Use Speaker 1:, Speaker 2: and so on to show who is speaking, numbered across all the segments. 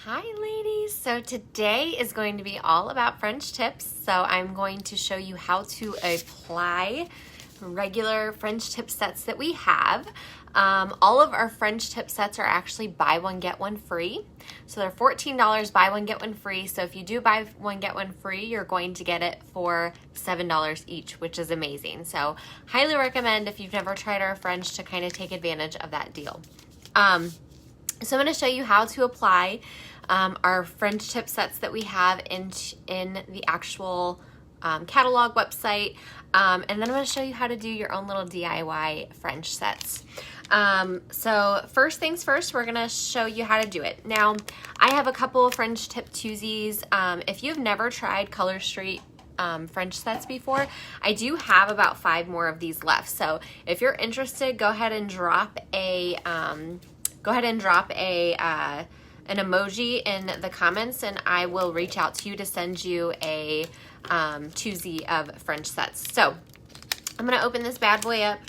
Speaker 1: Hi ladies, so today is going to be all about French tips. So I'm going to show you how to apply regular French tip sets that we have. All of our French tip sets are actually buy one get one free. So they're $14, buy one get one free. So if you do buy one get one free, you're going to get it for $7 each, which is amazing. So highly recommend if you've never tried our French to kind of take advantage of that deal. So I'm going to show you how to apply our French tip sets that we have in the actual catalog website, and then I'm going to show you how to do your own little DIY French sets. So first things first, we're going to show you how to do it. Now, I have a couple of French tip twosies. If you've never tried Color Street French sets before, I do have about 5 more of these left. So if you're interested, go ahead and drop an emoji in the comments, and I will reach out to you to send you a twosie of French sets. So I'm going to open this bad boy up.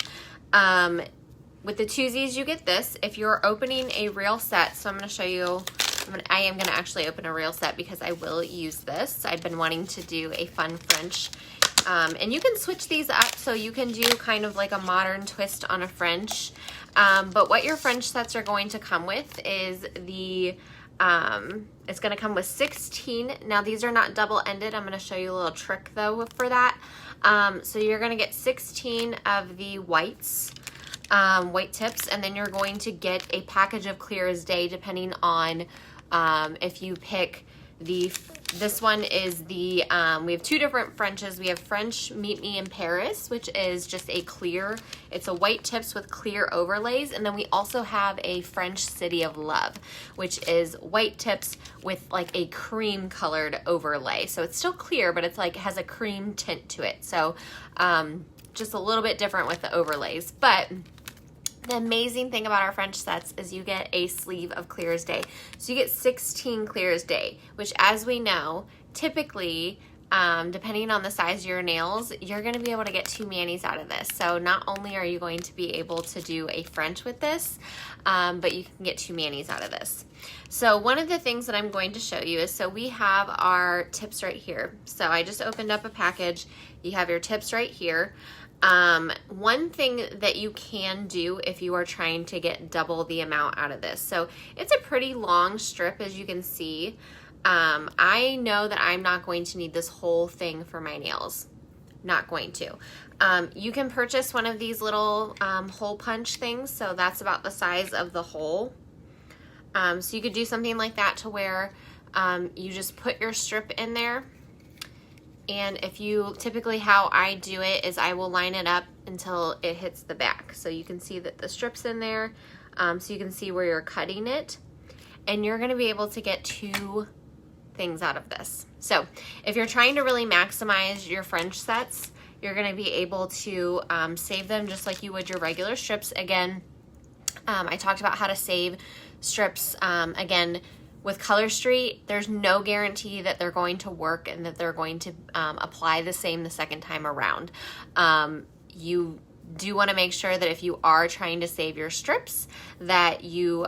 Speaker 1: With the twosies, you get this. If you're opening a real set, so I'm going to show you, I am going to actually open a real set because I will use this. I've been wanting to do a fun French. And you can switch these up, so you can do kind of like a modern twist on a French. But what your French sets are going to come with is it's going to come with 16. Now these are not double-ended. I'm going to show you a little trick though for that. So you're going to get 16 of the whites, white tips, and then you're going to get a package of Clear as Day depending on if you pick this one is we have 2 different Frenches. We have French Meet Me in Paris, which is just a clear, it's a white tips with clear overlays. And then we also have a French City of Love, which is white tips with like a cream colored overlay. So it's still clear, but it's like, has a cream tint to it. So just a little bit different with the overlays. But the amazing thing about our French sets is you get a sleeve of Clear as Day. So you get 16 Clear as Day, which, as we know, typically, depending on the size of your nails, you're going to be able to get 2 manis out of this. So not only are you going to be able to do a French with this, but you can get 2 manis out of this. So one of the things that I'm going to show you is, so we have our tips right here. So I just opened up a package. You have your tips right here. One thing that you can do if you are trying to get double the amount out of this. So it's a pretty long strip, as you can see. I know that I'm not going to need this whole thing for my nails. Not going to. You can purchase one of these little hole punch things. So that's about the size of the hole. So you could do something like that to where you just put your strip in there. And if you, typically how I do it is I will line it up until it hits the back. So you can see that the strip's in there. So you can see where you're cutting it. And you're gonna be able to get 2 things out of this. So if you're trying to really maximize your French sets, you're gonna be able to save them just like you would your regular strips. Again, I talked about how to save strips. Again, with Color Street, there's no guarantee that they're going to work and that they're going to apply the same the second time around. You do want to make sure that if you are trying to save your strips, that you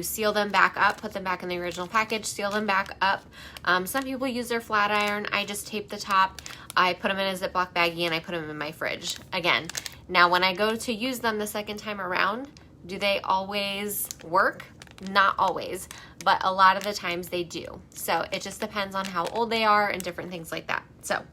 Speaker 1: seal them back up, put them back in the original package, seal them back up. Some people use their flat iron. I just tape the top. I put them in a Ziploc baggie and I put them in my fridge. Again, now when I go to use them the second time around, do they always work? Not always, but a lot of the times they do. So it just depends on how old they are and different things like that. So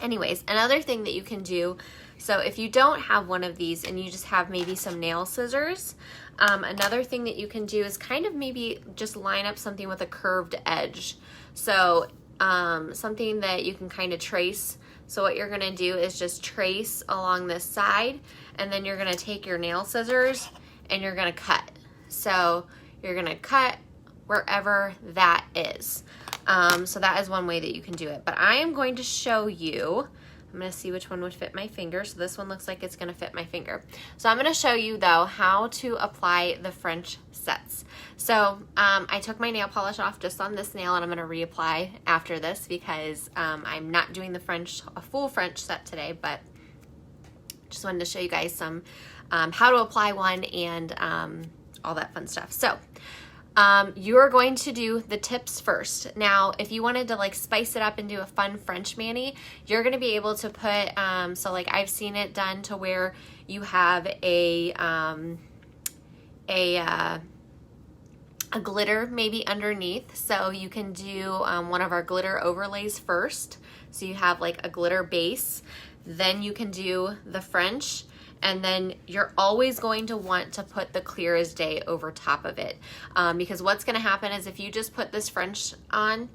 Speaker 1: anyways, another thing that you can do, so if you don't have one of these and you just have maybe some nail scissors, another thing that you can do is kind of maybe just line up something with a curved edge. So something that you can kind of trace. So what you're gonna do is just trace along this side, and then you're gonna take your nail scissors and you're gonna cut. So you're gonna cut wherever that is. So that is one way that you can do it. But I am going to show you, I'm gonna see which one would fit my finger. So this one looks like it's gonna fit my finger. So I'm gonna show you though how to apply the French sets. So I took my nail polish off just on this nail, and I'm gonna reapply after this because I'm not doing a full French set today, but just wanted to show you guys some how to apply one and all that fun stuff. So You're going to do the tips first. Now, if you wanted to like spice it up and do a fun French mani, you're going to be able to put, so like I've seen it done to where you have a glitter maybe underneath. So you can do one of our glitter overlays first. So you have like a glitter base, then you can do the French, and then you're always going to want to put the Clear as Day over top of it. Because what's gonna happen is if you just put this French on,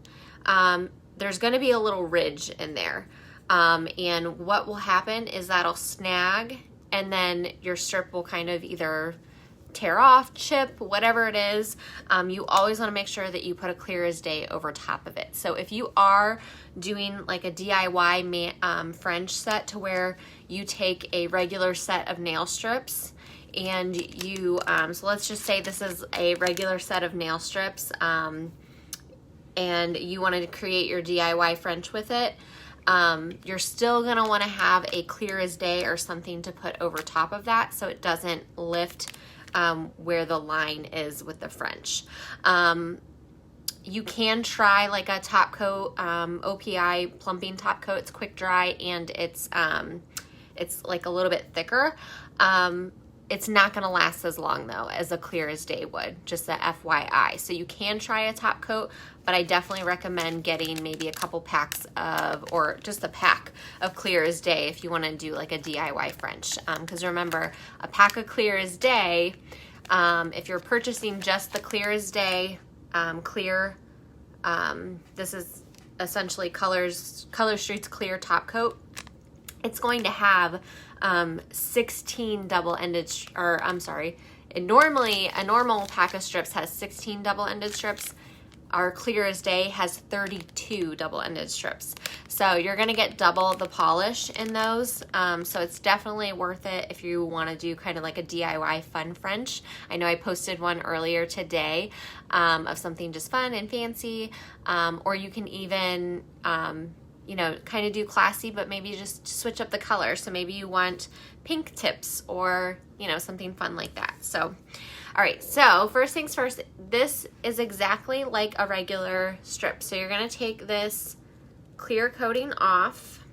Speaker 1: there's gonna be a little ridge in there. And what will happen is that'll snag, and then your strip will kind of either tear off, chip, whatever it is. You always want to make sure that you put a Clear as Day over top of it. So if you are doing like a DIY French set to where you take a regular set of nail strips and you, so let's just say this is a regular set of nail strips, and you wanted to create your DIY French with it, you're still going to want to have a Clear as Day or something to put over top of that so it doesn't lift where the line is with the French. You can try like a top coat, OPI plumping top coat. It's quick dry and it's like a little bit thicker. It's not going to last as long though as a Clear as Day would, just a FYI. So you can try a top coat, but I definitely recommend getting maybe a couple packs of, or just a pack of Clear as Day if you want to do like a DIY French. Because remember, a pack of Clear as Day, if you're purchasing just the Clear as Day clear, this is essentially Color Street's clear top coat. It's going to have 16 double-ended, or I'm sorry, normally a normal pack of strips has 16 double-ended strips. Our Clear as Day has 32 double-ended strips. So you're gonna get double the polish in those. So it's definitely worth it if you wanna do kind of like a DIY fun French. I know I posted one earlier today of something just fun and fancy, or you can even, you know, kind of do classy, but maybe just switch up the color. So maybe you want pink tips or, you know, something fun like that. So, all right, so first things first, this is exactly like a regular strip. So you're gonna take this clear coating off.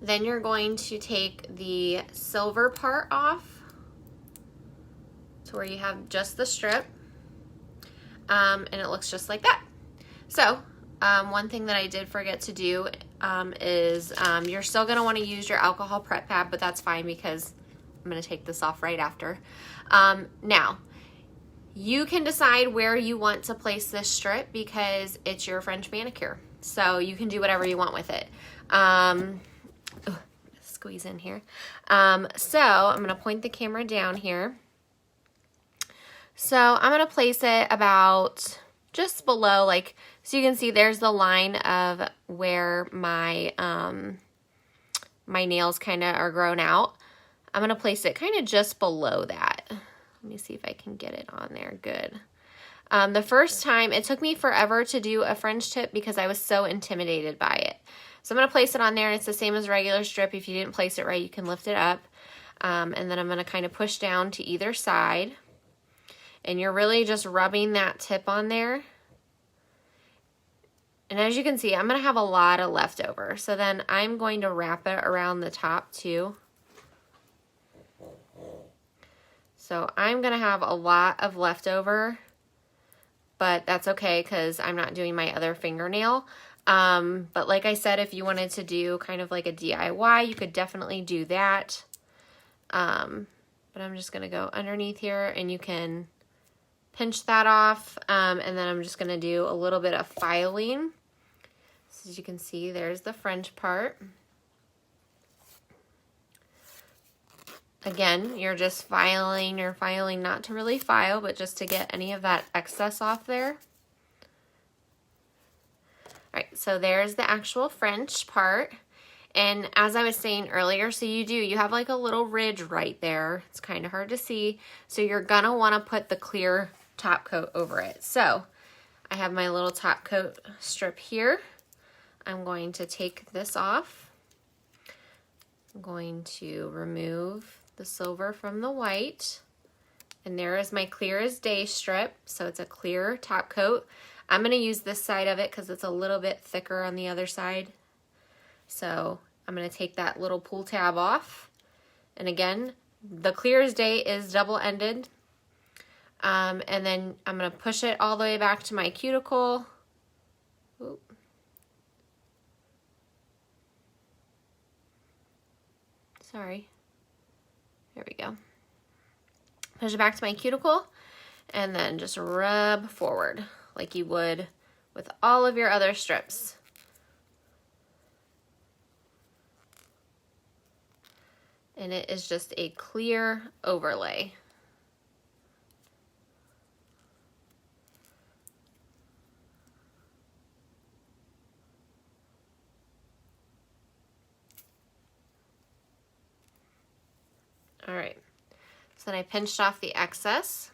Speaker 1: Then you're going to take the silver part off to where you have just the strip. And it looks just like that. So, one thing that I did forget to do is you're still going to want to use your alcohol prep pad, but that's fine because I'm going to take this off right after. Now, you can decide where you want to place this strip because it's your French manicure. So you can do whatever you want with it. Squeeze in here. So I'm going to point the camera down here. So I'm going to place it about just below, like, so you can see there's the line of where my my nails kind of are grown out. I'm going to place it kind of just below that. Let me see if I can get it on there. Good. The first time, it took me forever to do a French tip because I was so intimidated by it. So I'm going to place it on there, and it's the same as regular strip. If you didn't place it right, you can lift it up. And then I'm going to kind of push down to either side. And you're really just rubbing that tip on there. And as you can see, I'm going to have a lot of leftover. So then I'm going to wrap it around the top too. So I'm going to have a lot of leftover, but that's okay because I'm not doing my other fingernail. But like I said, if you wanted to do kind of like a DIY, you could definitely do that. But I'm just going to go underneath here and you can pinch that off. And then I'm just going to do a little bit of filing. So as you can see, there's the French part. Again, you're just filing, you're filing not to really file, but just to get any of that excess off there. All right, so there's the actual French part. And as I was saying earlier, so you have like a little ridge right there. It's kind of hard to see. So you're gonna wanna put the clear top coat over it. So I have my little top coat strip here. I'm going to take this off. I'm going to remove the silver from the white. And there is my clear as day strip. So it's a clear top coat. I'm going to use this side of it because it's a little bit thicker on the other side. So I'm going to take that little pull tab off. And again, the clear as day is double-ended. And then I'm going to push it all the way back to my cuticle. Oop. Sorry. There we go. Push it back to my cuticle and then just rub forward like you would with all of your other strips. And it is just a clear overlay. All right, so then I pinched off the excess.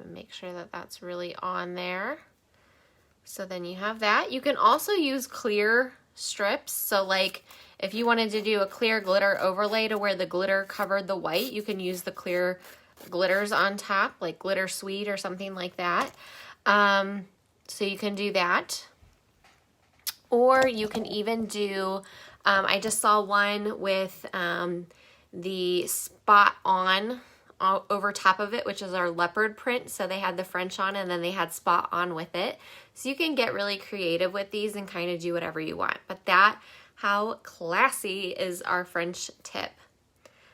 Speaker 1: And make sure that that's really on there. So then you have that. You can also use clear strips. So like if you wanted to do a clear glitter overlay to where the glitter covered the white, you can use the clear glitters on top, like Glitter Sweet or something like that. So you can do that. Or you can even do, I just saw one with the spot on over top of it, which is our leopard print. So they had the French on and then they had spot on with it. So you can get really creative with these and kind of do whatever you want. But how classy is our French tip.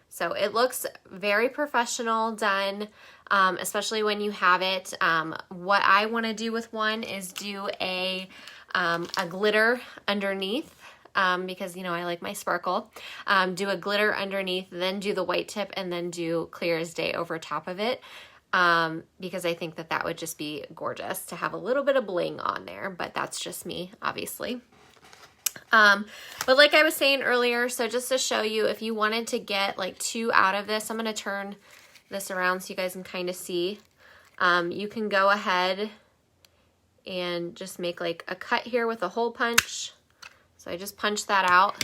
Speaker 1: So it looks very professional done, especially when you have it. What I want to do with one is do a glitter underneath. Because, you know, I like my sparkle. Do a glitter underneath, then do the white tip, and then do clear as day over top of it. Because I think that that would just be gorgeous to have a little bit of bling on there, but that's just me, obviously. But like I was saying earlier, so just to show you, if you wanted to get like 2 out of this, I'm going to turn this around so you guys can kind of see. You can go ahead and just make like a cut here with a hole punch. So I just punched that out,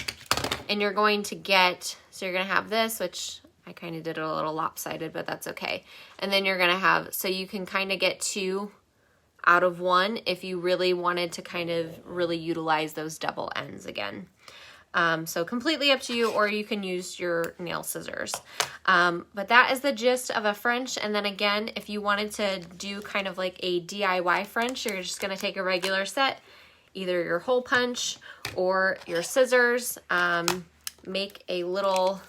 Speaker 1: and you're going to get, so you're going to have this, which I kind of did it a little lopsided, but that's okay. And then you're going to have, so you can kind of get 2 out of 1 if you really wanted to kind of really utilize those double ends again. So completely up to you, or you can use your nail scissors. But that is the gist of a French. And then again, if you wanted to do kind of like a DIY French, you're just going to take a regular set, either your hole punch or your scissors, make a little,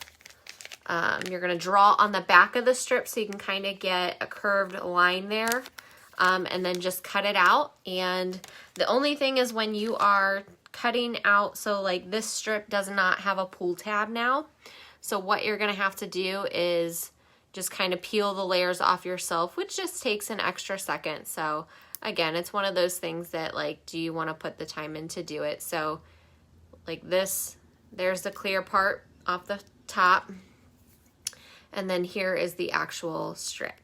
Speaker 1: you're gonna draw on the back of the strip so you can kind of get a curved line there, and then just cut it out. And the only thing is when you are cutting out, so like this strip does not have a pull tab now. So what you're gonna have to do is just kind of peel the layers off yourself, which just takes an extra second. So again, it's one of those things that like, do you want to put the time in to do it? So like this, there's the clear part off the top. And then here is the actual strip.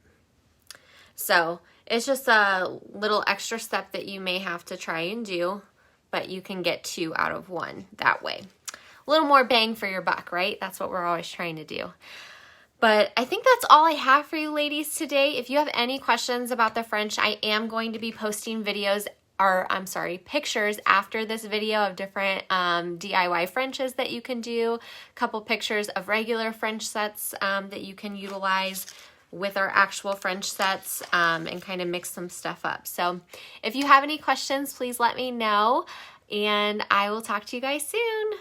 Speaker 1: So it's just a little extra step that you may have to try and do, but you can get 2 out of 1 that way. A little more bang for your buck, right? That's what we're always trying to do. But I think that's all I have for you ladies today. If you have any questions about the French, I am going to be posting videos, or I'm sorry, pictures after this video of different DIY Frenches that you can do. A couple pictures of regular French sets that you can utilize with our actual French sets, and kind of mix some stuff up. So if you have any questions, please let me know, and I will talk to you guys soon.